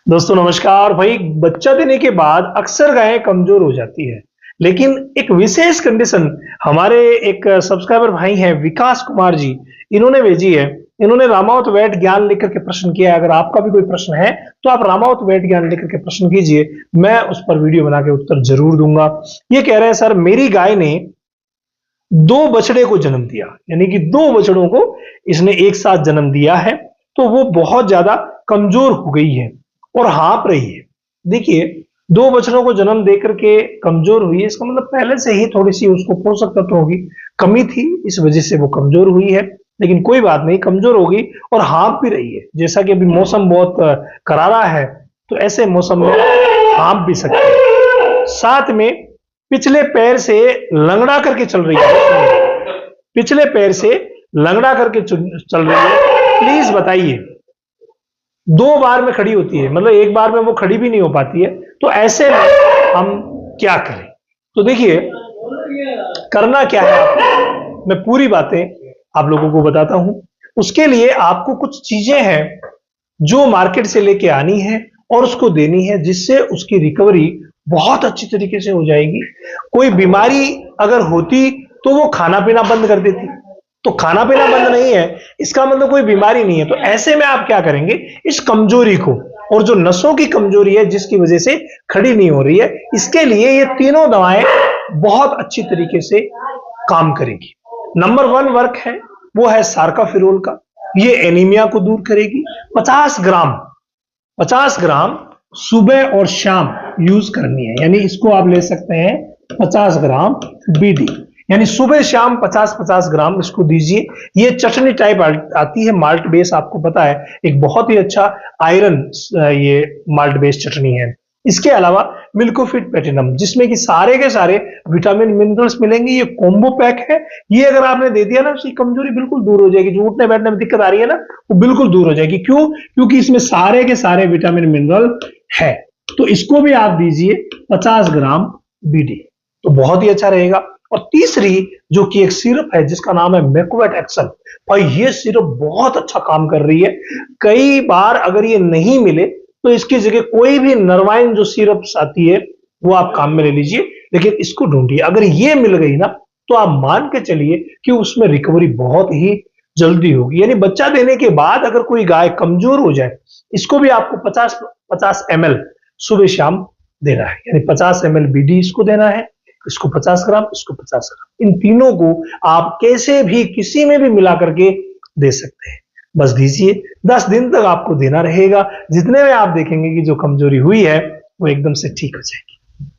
दोस्तों नमस्कार भाई। बच्चा देने के बाद अक्सर गायें कमजोर हो जाती है, लेकिन एक विशेष कंडीशन हमारे एक सब्सक्राइबर भाई हैं विकास कुमार जी, इन्होंने भेजी है। इन्होंने रामावत वैट ज्ञान लेकर के प्रश्न किया है। अगर आपका भी कोई प्रश्न है तो आप रामावत वैट ज्ञान लेकर के प्रश्न कीजिए, मैं उस पर वीडियो बना के उत्तर जरूर दूंगा। ये कह रहे हैं सर, मेरी गाय ने दो बछड़े को जन्म दिया, यानी कि दो बछड़ों को इसने एक साथ जन्म दिया है, तो वो बहुत ज्यादा कमजोर हो गई है और हाँप रही है। देखिए, दो बछड़ों को जन्म देकर के कमजोर हुई है, इसका मतलब पहले से ही थोड़ी सी उसको पोषक तत्वों की कमी थी, इस वजह से वो कमजोर हुई है। लेकिन कोई बात नहीं, कमजोर होगी और हाँप भी रही है। जैसा कि अभी मौसम बहुत करारा है, तो ऐसे मौसम में हाँप भी सकते हैं। साथ में पिछले पैर से लंगड़ा करके चल रही है, पिछले पैर से लंगड़ा करके चल रही है। प्लीज बताइए, दो बार में खड़ी होती है, मतलब एक बार में वो खड़ी भी नहीं हो पाती है, तो ऐसे में हम क्या करें? तो देखिए, करना क्या है आपको, मैं पूरी बातें आप लोगों को बताता हूं। उसके लिए आपको कुछ चीजें हैं जो मार्केट से लेके आनी है और उसको देनी है, जिससे उसकी रिकवरी बहुत अच्छी तरीके से हो जाएगी। कोई बीमारी अगर होती तो वो खाना पीना बंद कर देती, तो खाना पीना बंद नहीं है, इसका मतलब कोई बीमारी नहीं है। तो ऐसे में आप क्या करेंगे, इस कमजोरी को, और जो नसों की कमजोरी है जिसकी वजह से खड़ी नहीं हो रही है, इसके लिए ये तीनों दवाएं बहुत अच्छी तरीके से काम करेगी। नंबर 1 वर्क है, वो है सार्काफिरोल का। ये एनीमिया को दूर करेगी। 50 ग्राम सुबह और शाम यूज करनी है, यानी इसको आप ले सकते हैं 50 ग्राम बीडी, यानी सुबह शाम 50-50 ग्राम इसको दीजिए। ये चटनी टाइप आती है, माल्ट बेस, आपको पता है, एक बहुत ही अच्छा आयरन ये माल्ट बेस चटनी है। इसके अलावा मिल्कोफिट प्लेटिनम, जिसमें कि सारे के सारे विटामिन मिनरल्स मिलेंगे। ये कॉम्बो पैक है, ये अगर आपने दे दिया ना, उसकी कमजोरी बिल्कुल दूर हो जाएगी। जो उठने बैठने में दिक्कत आ रही है ना, वो बिल्कुल दूर हो जाएगी। क्यों? क्योंकि इसमें सारे के सारे विटामिन मिनरल है। तो इसको भी आप दीजिए 50 ग्राम बीडी, तो बहुत ही अच्छा रहेगा। और तीसरी जो कि एक सिरप है जिसका नाम है मैकोवेट एक्सल, भाई ये सिरप बहुत अच्छा काम कर रही है। कई बार अगर ये नहीं मिले तो इसकी जगह कोई भी नरवाइन जो सिरप आती है वो आप काम में ले लीजिए, लेकिन इसको ढूंढिए। अगर ये मिल गई ना, तो आप मान के चलिए कि उसमें रिकवरी बहुत ही जल्दी होगी। यानी बच्चा देने के बाद अगर कोई गाय कमजोर हो जाए, इसको भी आपको 50 ml सुबह शाम देना है, यानी 50 ml बीडी इसको देना है, इसको 50 ग्राम, इसको 50 ग्राम। इन तीनों को आप कैसे भी किसी में भी मिला करके दे सकते हैं। बस दीजिए, 10 दिन तक आपको देना रहेगा। जितने में आप देखेंगे कि जो कमजोरी हुई है वो एकदम से ठीक हो जाएगी।